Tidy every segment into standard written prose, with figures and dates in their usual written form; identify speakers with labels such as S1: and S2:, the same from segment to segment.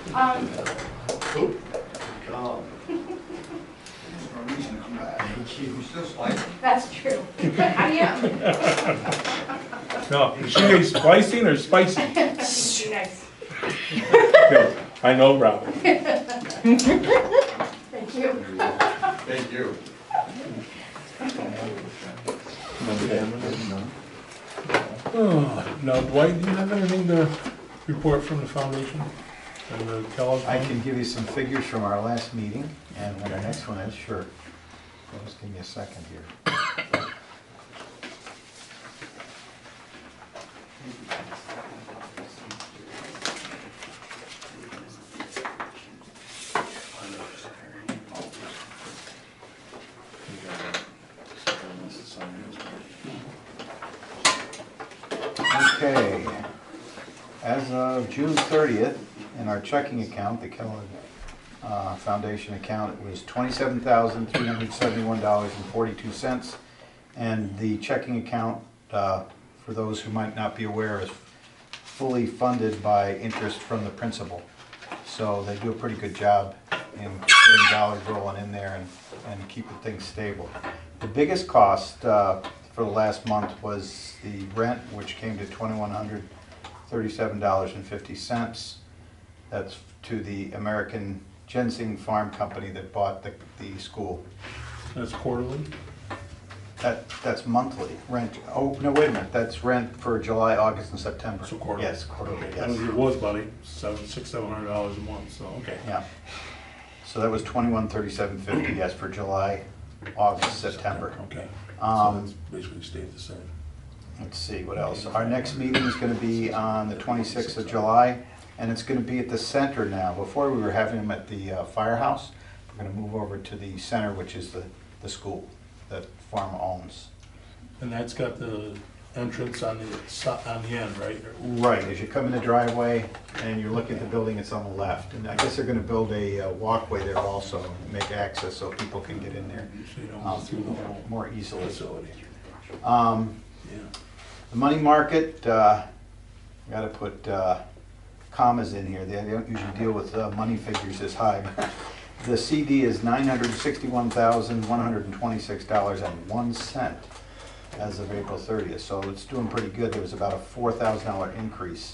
S1: Oop.
S2: Oh.
S1: No reason to come back.
S2: Thank you. Still splicing?
S3: That's true. I am.
S4: No, is she splicing or spicy?
S3: Be nice.
S4: No, I know Robert.
S3: Thank you.
S2: Thank you.
S4: Oh, now, Dwight, do you have anything to report from the foundation and the Kellogg?
S5: I can give you some figures from our last meeting, and when our next one is, sure. Just give me a second here. Okay, as of June 30th, in our checking account, the Kellogg Foundation account, it was $27,371.42. And the checking account, for those who might not be aware, is fully funded by interest from the principal. So they do a pretty good job in getting dollars rolling in there and keeping things stable. The biggest cost for the last month was the rent, which came to $2,137.50. That's to the American Ginseng Farm Company that bought the school.
S4: That's quarterly?
S5: That's monthly rent. Oh, no, wait a minute, that's rent for July, August, and September.
S4: So quarterly?
S5: Yes, quarterly,
S4: Okay,
S5: yes.
S4: it was about $700 a month, so, okay.
S5: Yeah. So that was $2,137.50 as for July, August, September.
S4: Okay, so that's basically stayed the same.
S5: Let's see, what else? Our next meeting is gonna be on the 26th of July, and it's gonna be at the center now. Before we were having them at the firehouse. We're gonna move over to the center, which is the school that farm owns.
S4: And that's got the entrance on the end, right?
S5: Right, as you come in the driveway and you're looking at the building, it's on the left. And I guess they're gonna build a walkway there also, and make access so people can get in there
S4: So you don't go through the whole
S5: more easily.
S4: facility.
S5: The
S4: Yeah.
S5: money market, gotta put commas in here. They don't usually deal with money figures this high. The CD is $961,126.01 as of April 30th, so it's doing pretty good. There was about a $4,000 increase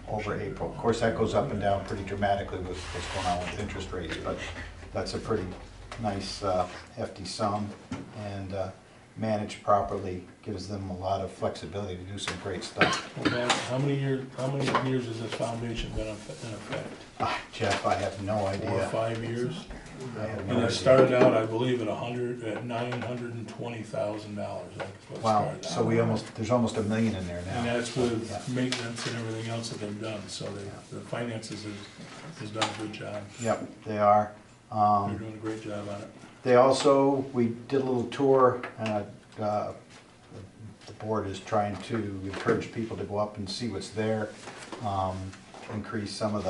S5: over April. Of course, that goes up and down pretty dramatically with what's going on with interest rates, but that's a pretty nice hefty sum, and managed properly gives them a lot of flexibility to do some great stuff.
S4: Well, Dan, how many years has this foundation been in effect?
S5: Jeff, I have no
S4: 4 or
S5: idea.
S4: 5 years?
S5: I have no
S4: And it
S5: idea.
S4: started out, I believe, at $920,000.
S5: Wow, so there's almost $1 million in there now.
S4: And that's with
S5: Yeah.
S4: maintenance and everything else that they've done, so the finances has done a good job.
S5: Yep, they are.
S4: They're doing a great job on it.
S5: We did a little tour, and the board is trying to encourage people to go up and see what's there, increase some of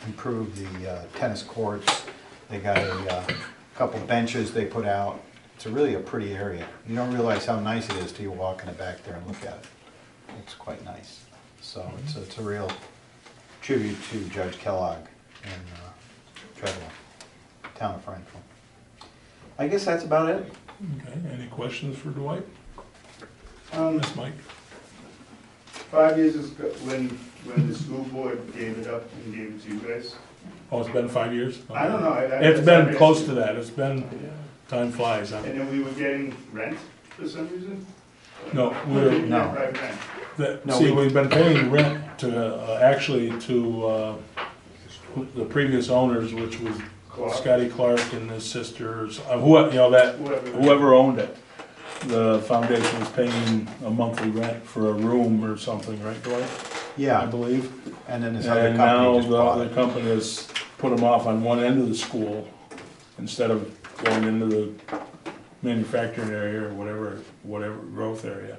S5: improve the tennis courts. They got a couple benches they put out. It's really a pretty area. You don't realize how nice it is till you walk in the back there and look at it. It's quite nice. So it's a real tribute to Judge Kellogg in Treadwell, town of Frankfurt. I guess that's about it.
S4: Okay, any questions for Dwight?
S1: Um,
S4: Yes, Mike?
S1: 5 years ago, when the school board gave it up and gave it to you guys,
S4: Oh, it's been 5 years?
S1: I don't know.
S4: It's been close to that, it's been, time flies.
S1: And then we were getting rent for some reason?
S4: No,
S1: We
S4: we're,
S1: didn't
S5: no.
S1: have private rent.
S5: No,
S4: see, we've been paying rent to, actually to the previous owners, which was
S1: Clark,
S4: Scotty Clark and his sisters, whoever owned it. The foundation was paying a monthly rent for a room or something, right, Dwight? I
S5: Yeah,
S4: believe.
S5: and then this other
S4: And now
S5: company just
S4: the
S5: bought
S4: other
S5: it.
S4: company has put them off on one end of the school instead of going into the manufacturing area or whatever growth area.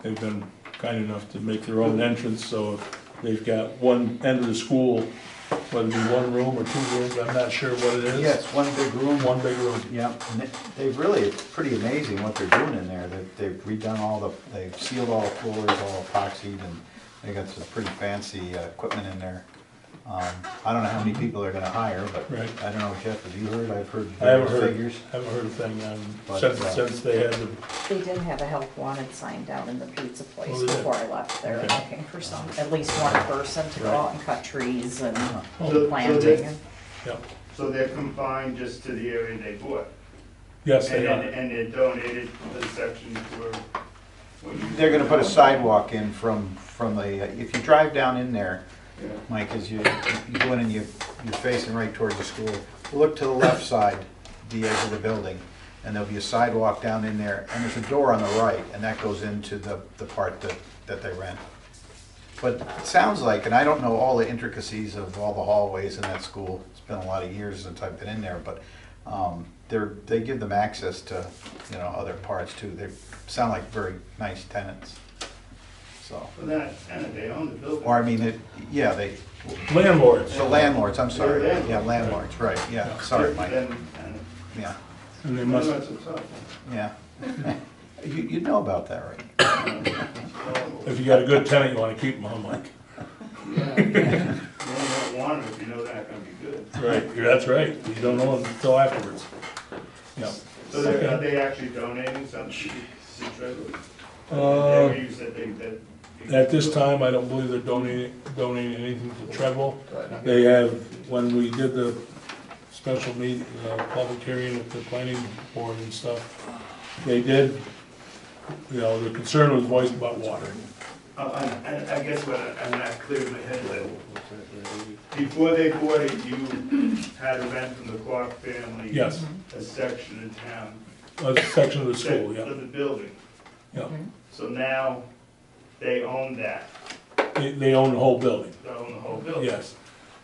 S4: They've been kind enough to make their own entrance, so they've got one end of the school, whether it be one room or 2 rooms, I'm not sure what it is.
S5: Yeah, it's one big room.
S4: One big room.
S5: Yeah, and they've really, it's pretty amazing what they're doing in there. They've redone they've sealed all the floors, all epoxied, and They got some pretty fancy equipment in there. I don't know how many people they're gonna hire, but
S4: Right.
S5: I don't know, Jeff, have you heard? I've heard
S4: I haven't
S5: various
S4: heard,
S5: figures.
S4: haven't heard a thing
S5: But,
S4: since they had the,
S6: They did have a help wanted sign down in the pizza place
S4: Oh, they did?
S6: before I left there,
S4: Okay.
S6: looking for some, at least one person to go out and cut trees and
S1: So
S6: planting.
S1: they-
S6: and-
S4: yep,
S1: So they're confined just to the area they bought?
S4: yes, they are.
S1: And they're donated the section for what you.
S5: They're gonna put a sidewalk in from the, if you drive down in there,
S1: Yeah.
S5: Mike, as you go in and you're facing right towards the school, look to the left side, the edge of the building, and there'll be a sidewalk down in there, and there's a door on the right, and that goes into the part that they rent. But it sounds like, and I don't know all the intricacies of all the hallways in that school, it's been a lot of years since I've been in there, but they give them access to, you know, other parts too. They sound like very nice tenants, so.
S1: Well, they're not tenant, they own the building.
S5: Or I mean,
S4: Landlords,
S5: the landlords, I'm sorry,
S1: They're landlords.
S5: yeah, landlords, right, yeah, sorry, Mike,
S1: Then-
S5: yeah,
S4: and they
S1: Well,
S4: must,
S1: that's what's up.
S5: yeah. You know about that, right?
S4: if you got a good tenant, you wanna keep them, huh, Mike?
S1: Yeah. You don't want it if you know they're not gonna be good.
S4: Right, that's right, you don't know until afterwards. Yeah.
S1: So are they actually donating something to Treasury?
S4: Uh,
S1: You said that.
S4: At this time, I don't believe they're donating anything to Treadwell. They have, when we did the special public hearing with the planning board and stuff, they did, you know, the concern was voiced about water.
S1: I guess what I'm not clear in my head, that before they bought it, you had a rent from the Clark family.
S4: Yes,
S1: A section in town.
S4: a section of the school,
S1: For
S4: yeah,
S1: the building.
S4: yeah.
S1: So now they own that,
S4: They own the whole building,
S1: they own the whole building.
S4: yes.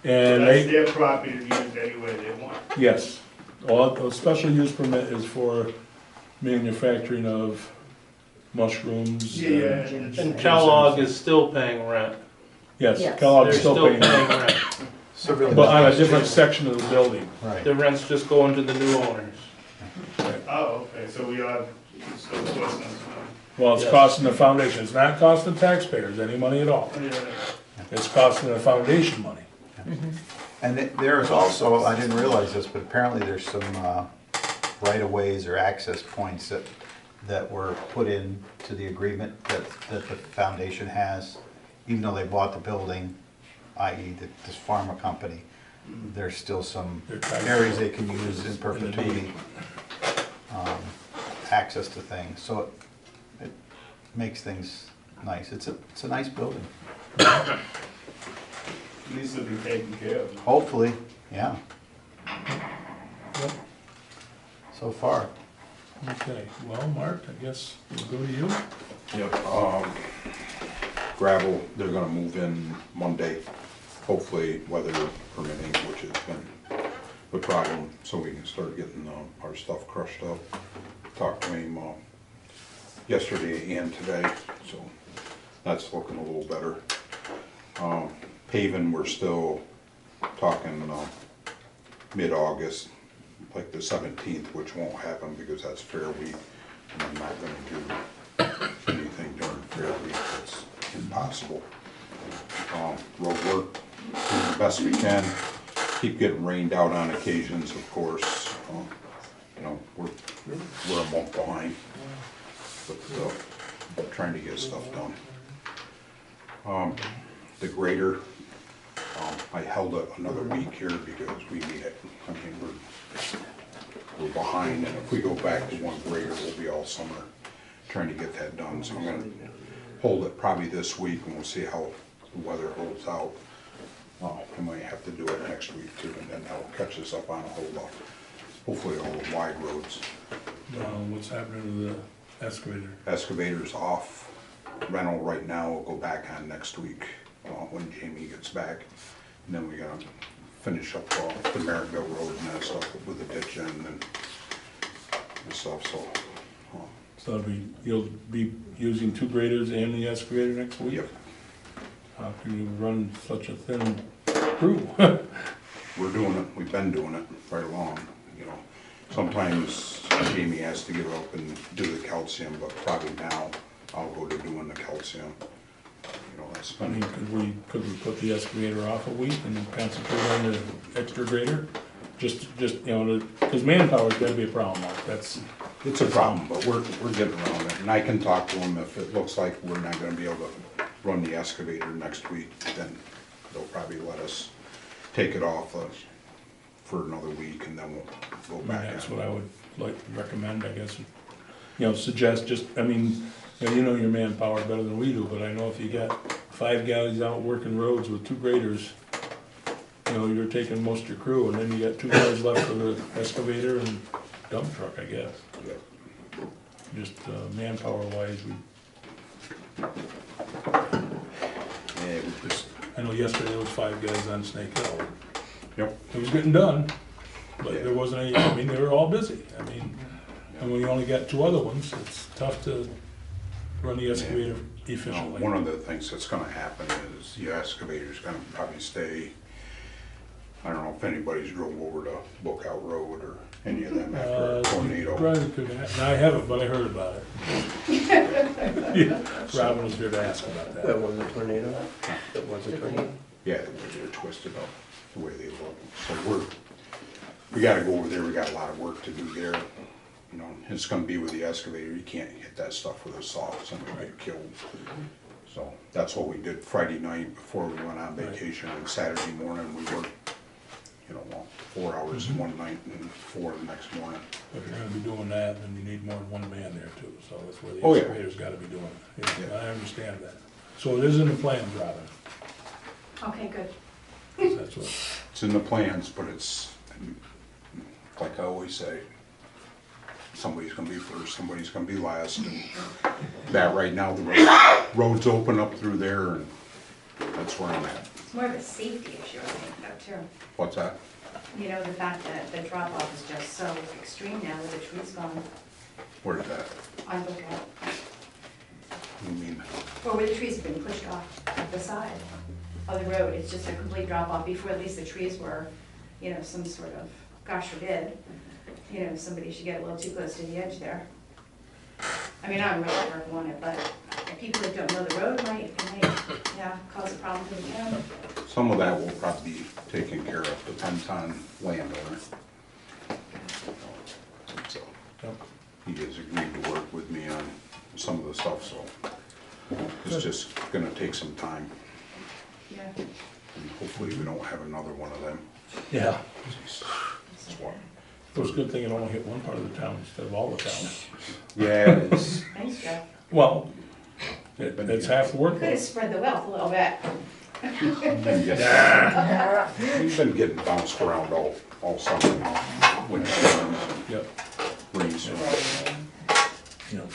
S1: So
S4: And
S1: that's
S4: they,
S1: their property to use any way they want.
S4: yes, well, a special use permit is for manufacturing of mushrooms.
S1: Yeah.
S7: And Kellogg is still paying rent.
S4: Yes,
S6: Yes.
S4: Kellogg's
S7: They're
S4: still paying,
S7: rent.
S5: So really,
S4: but on a different section of the building.
S5: right,
S7: The rent's just going to the new owners.
S1: Oh, okay, so we are, so it's costing us money.
S4: Well, it's
S7: Yes.
S4: costing the foundation, it's not costing taxpayers any money at all. It's costing the foundation money.
S5: and there is also, I didn't realize this, but apparently there's some right-of-ways or access points that were put in to the agreement that the foundation has, even though they bought the building, i.e. this pharma company, there's still some
S4: They're trying to-
S5: areas they can use in perpetuity, access to things, so it makes things nice. It's a nice building,
S1: At least it'll be taken care of.
S5: hopefully, yeah,
S4: Yep.
S5: so far.
S4: Okay, well, Mark, I guess we'll go to you.
S8: Yep, gravel, they're gonna move in Monday, hopefully weather permitting, which has been the problem, so we can start getting our stuff crushed up. Talked to him yesterday and today, so that's looking a little better. Paving, we're still talking mid-August, like the 17th, which won't happen because that's Fair Week, and I'm not gonna do anything during Fair Week, it's impossible. Road work, doing the best we can, keep getting rained out on occasions, of course. You know, we're a month behind, but trying to get stuff done. The grader, I held it another week here because we need it. I mean, we're behind, and if we go back to one grader, we'll be all summer trying to get that done. So I'm gonna hold it probably this week, and we'll see how the weather holds out. I might have to do it next week too, and then that'll catch us up on a whole lot, hopefully all the wide roads.
S4: What's happening to the excavator?
S8: Excavator's off rental right now, we'll go back on next week when Jamie gets back. And then we're gonna finish up the Merrittville Road and that stuff with the ditch in and stuff, so.
S4: So you'll be using two graders and the excavator next week?
S8: Yep,
S4: How can you run such a thin crew?
S8: we're doing it, we've been doing it right along, you know. Sometimes Jamie has to give up and do the calcium, but probably now I'll go to doing the calcium. You know, it's
S4: I mean,
S8: funny.
S4: could we put the excavator off a week and concentrate on the extra grader? Just, you know, because manpower's gotta be a problem, Mark, that's,
S8: It's a problem, but we're getting around it, and I can talk to them if it looks like we're not gonna be able to run the excavator next week, then they'll probably let us take it off for another week, and then we'll
S4: I
S8: go
S4: mean,
S8: back.
S4: that's
S8: on
S4: what
S8: it.
S4: I would like to recommend, I guess. You know, suggest just, I mean, you know your manpower better than we do, but I know if you got 5 guys out working roads with 2 graders, you know, you're taking most of your crew, and then you got 2 guys left for the excavator and dump truck, I guess.
S8: Yeah.
S4: Just manpower wise,
S8: Yeah, we just,
S4: I know yesterday there was 5 guys on Snake Hill.
S8: yep,
S4: It was getting done, but
S8: Yeah.
S4: there wasn't any, I mean, they were all busy. I mean, and when you only got 2 other ones, it's tough to run the excavator efficiently.
S8: one of the things that's gonna happen is the excavator's gonna probably stay, I don't know if anybody's drove over to Lookout Road or any of them after a tornado.
S4: Probably could have, I haven't, but I heard about it. Yeah, Robin was here to ask about
S9: That
S4: that.
S9: was a tornado? That was a tornado?
S8: Yeah, the way they're twisted up, the way they look. So we gotta go over there, we got a lot of work to do there. You know, it's gonna be with the excavator, you can't hit that stuff with a saw, somebody will get killed. So that's what we did Friday night before we went on vacation, and Saturday morning we worked, you know, 4 hours one night and 4 the next morning.
S4: If you're gonna be doing that, then you need more than 1 man there too, so that's where the
S8: Oh, yeah.
S4: excavator's gotta be doing it. Yeah,
S8: Yeah.
S4: I understand that. So it is in the plans, Robin,
S3: Okay, good.
S4: 'cause that's what,
S8: It's in the plans, but it's, like I always say, somebody's gonna be first, somebody's gonna be last, and that right now, the road's open up through there, and that's where I'm at.
S3: It's more of a safety issue, I think, though, too.
S8: What's that?
S3: You know, the fact that the drop off is just so extreme now with the trees gone
S8: Where's that?
S3: on Lookout.
S8: You mean,
S3: Or where the trees have been pushed off the side of the road, it's just a complete drop off. Before, at least the trees were, you know, some sort of, gosh forbid, you know, somebody should get a little too close to the edge there. I mean, I'm really never want it, but people that don't know the road might, yeah, cause a problem for the town.
S8: some of that will probably be taken care of, depends on landowner. So,
S4: yep.
S8: he has agreed to work with me on some of the stuff, so it's just gonna take some time,
S3: Yeah.
S8: and hopefully we don't have another one of them.
S4: Yeah.
S8: That's what-
S4: It was a good thing it only hit one part of the town instead of all the towns.
S8: Yeah, it's,
S3: Thanks, Joe.
S4: Well, it's half the
S3: Could have
S4: workload.
S3: spread the wealth a little bit.
S8: we've been getting bounced around all summer now, winter storms,
S4: Yep,
S8: freeze,
S4: yep.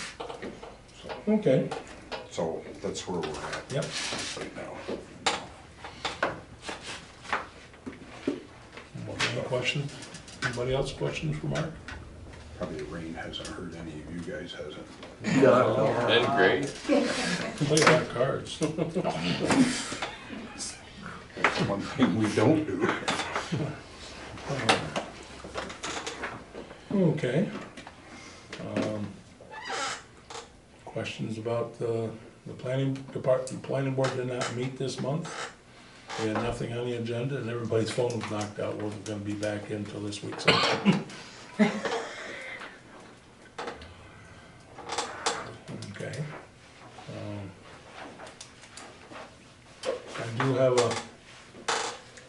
S8: so,
S4: Okay,
S8: so that's where we're at
S4: yep.
S8: right now.
S4: Any questions? Anybody else questions for Mark?
S8: Probably the rain hasn't hurt any of you guys, has it?
S9: No.
S7: And great.
S4: Play that cards.
S8: That's one thing we don't do.
S4: Okay. Questions about the planning department, the planning board did not meet this month. We had nothing on the agenda and everybody's phone was knocked out, wasn't gonna be back in till this week. So okay. I do have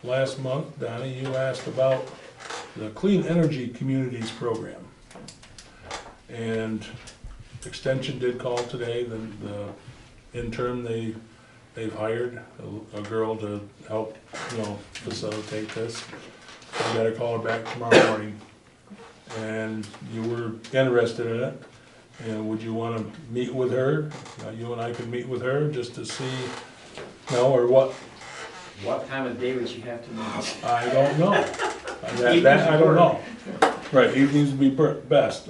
S4: last month, Donnie, you asked about the Clean Energy Communities Program. And Extension did call today, the intern they've hired, a girl to help, you know, facilitate this. I gotta call her back tomorrow morning. And you were interested in it, and would you wanna meet with her? You and I could meet with her just to see, no, or what?
S10: What time of day would she have to meet?
S4: I don't know. That I don't know. Right, evenings would be best.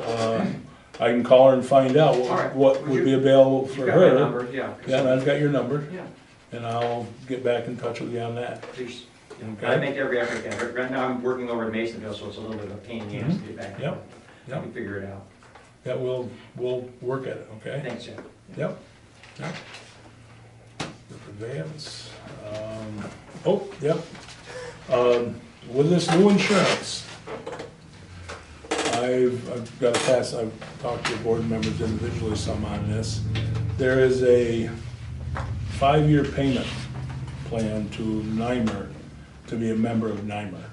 S4: I can call her and find out
S10: All right.
S4: what would be available for
S10: You've got my
S4: her.
S10: number, yeah.
S4: Yeah, and I've got your number,
S10: Yeah,
S4: and I'll get back in touch with you on that.
S10: please.
S4: Okay.
S10: I make every effort I can. Right now, I'm working over in Masonville, so it's a little bit of a pain in the ass to get back.
S4: Yep,
S10: I
S4: yep.
S10: can figure it out.
S4: Yeah, we'll work at it, okay?
S10: Thanks, Jeff.
S4: Yep. Yep. Good for advance. Oh, yep. With this new insurance, I've got to pass, I've talked to board members individually some on this. There is a 5-year payment plan to NYMER to be a member of NYMER,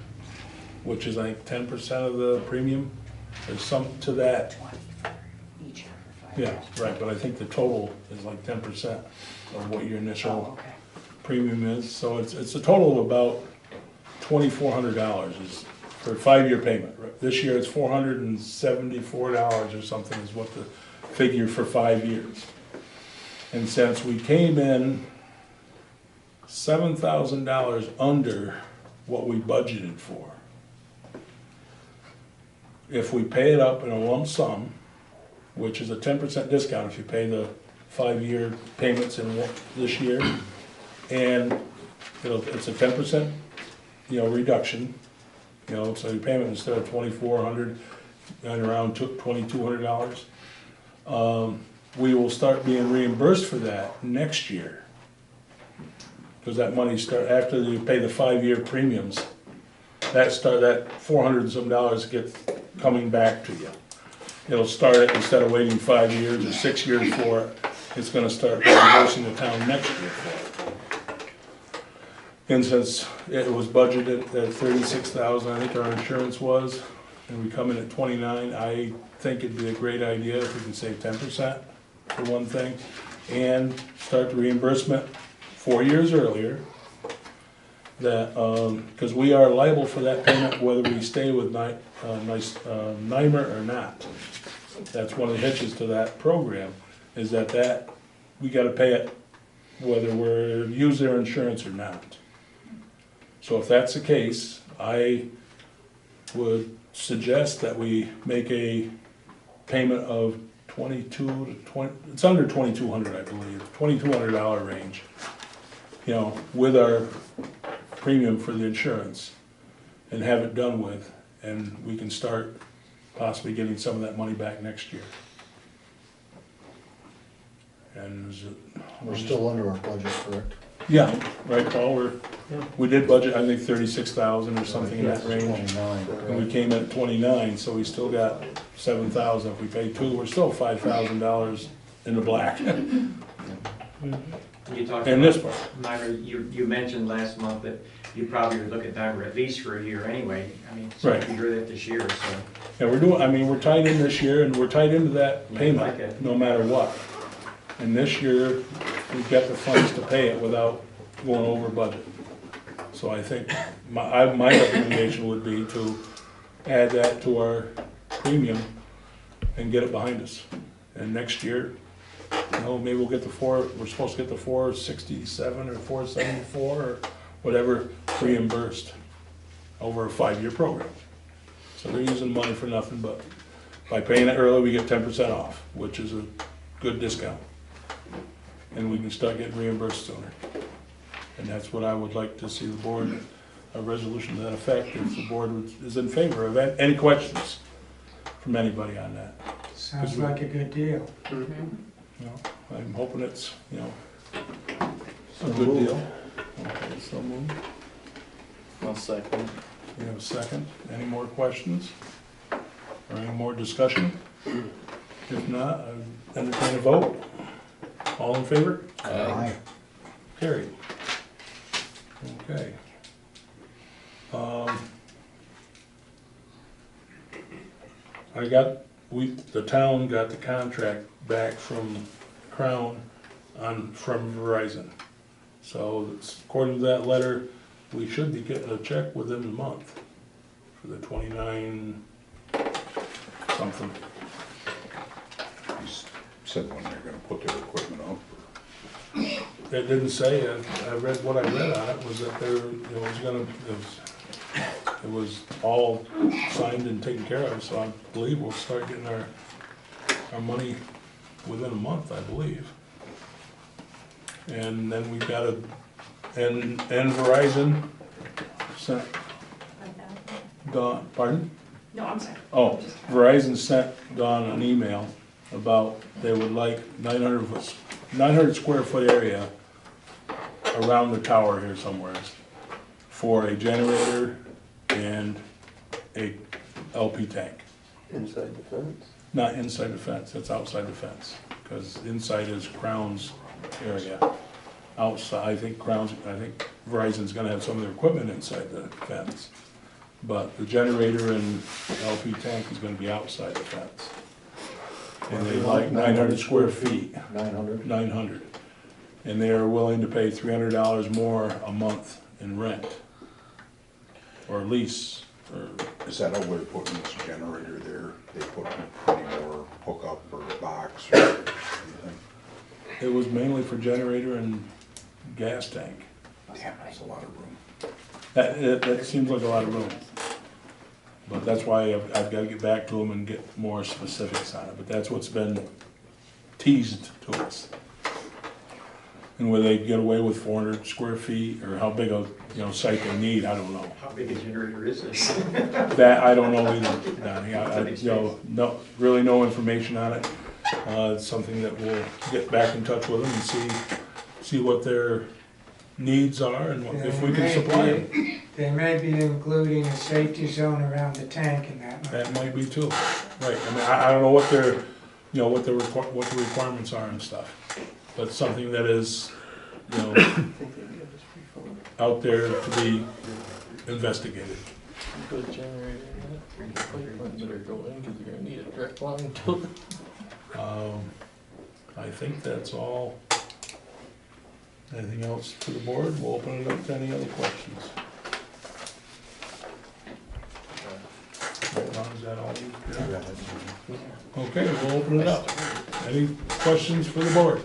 S4: which is like 10% of the premium. There's some to that.
S6: Each for 5
S4: Yeah,
S6: years.
S4: right, but I think the total is like 10% of what your
S6: Oh,
S4: initial
S6: okay.
S4: premium is. So it's a total of about $2,400 is for a 5-year payment. Right? This year it's $474 or something is what the figure for 5 years. And since we came in $7,000 under what we budgeted for, if we pay it up in a lump sum, which is a 10% discount if you pay the 5-year payments in this year, and it's a 10%, reduction, so your payment instead of $2,400 and around $2,200, we will start being reimbursed for that next year. Because that money after you pay the 5-year premiums, that $400 and some gets coming back to you. It'll start it, instead of waiting 5 years or 6 years for it, it's gonna start reimbursing the town next year for it. And since it was budgeted at $36,000, I think our insurance was, and we come in at 29, I think it'd be a great idea if we can save 10% for one thing, and start the reimbursement 4 years earlier. That, because we are liable for that payment whether we stay with NYMER or not. That's one of the hitches to that program, is that we gotta pay it whether we're use their insurance or not. So if that's the case, I would suggest that we make a payment of it's under $2,200, I believe, $2,200 range, with our premium for the insurance, and have it done with, and we can start possibly getting some of that money back next year. And
S11: We're still under our budget, correct?
S4: yeah, right, Paul, we did budget, I think, 36,000 or something in that
S11: It's
S4: range.
S11: 29.
S4: And we came in at 29, so we still got 7,000. If we pay 2, we're still $5,000 in the black.
S10: You talked
S4: In this
S10: about
S4: part.
S10: NYMER, you mentioned last month that you probably would look at NYMER at least for a year anyway. I mean, so
S4: Right.
S10: you heard that this year, so.
S4: And we're tied in this year, and we're tied into that
S10: Like
S4: payment,
S10: it.
S4: no matter what. And this year, we've got the funds to pay it without going over budget. So I think my recommendation would be to add that to our premium and get it behind us. And next year, maybe we'll get we're supposed to get the 467 or 474 or whatever reimbursed over a 5-year program. So they're using money for nothing, but by paying it early, we get 10% off, which is a good discount. And we can start getting reimbursed sooner. And that's what I would like to see the board, a resolution to that effect, if the board is in favor of it. Any questions from anybody on that?
S12: Sounds like a good deal.
S4: I'm hoping it's, a good deal. Okay, so moved.
S7: I'll second.
S4: We have a second. Any more questions? Or any more discussion? If not, I entertain a vote. All in favor?
S5: Aye.
S4: Carried. Okay. The town got the contract back from Crown from Verizon. So according to that letter, we should be getting a check within a month for the 29 something.
S8: He said when they're gonna put their equipment up.
S4: It didn't say, I read, what I read on it was that it was all signed and taken care of, so I believe we'll start getting our money within a month, I believe. And then we've got and Verizon sent Dawn, pardon?
S3: No, I'm sorry.
S4: Oh, Verizon sent Dawn an email about they would like 900 square foot area around the tower here somewhere for a generator and a LP tank.
S9: Inside the fence?
S4: Not inside the fence, it's outside the fence, because inside is Crown's area. Outside, I think Verizon's gonna have some of their equipment inside the fence. But the generator and LP tank is gonna be outside the fence. And they like 900 square feet.
S9: 900?
S4: 900. And they are willing to pay $300 more a month in rent. Or lease, or,
S8: Is that how they're putting this generator there? They put any more hookup or box or anything?
S4: it was mainly for generator and gas tank.
S8: Damn, that's a lot of room.
S4: That seems like a lot of room. But that's why I've gotta get back to them and get more specifics on it, but that's what's been teased to us. And whether they get away with 400 square feet, or how big a, site they need, I don't know.
S10: How big a generator is this?
S4: That, I don't know either, Donnie, no, really no information on it. It's something that we'll get back in touch with them and see what their needs are and if we can supply them.
S12: They may be including a safety zone around the tank and that.
S4: That might be too, right, I mean, I don't know what their, what the requirements are and stuff, but something that is, out there to be investigated.
S9: Put a generator in it, pipelines better go in, because you're gonna need a direct line to it.
S4: I think that's all. Anything else for the board? We'll open it up to any other questions. Ron, is that all you got? Okay, we'll open it up. Any questions for the board?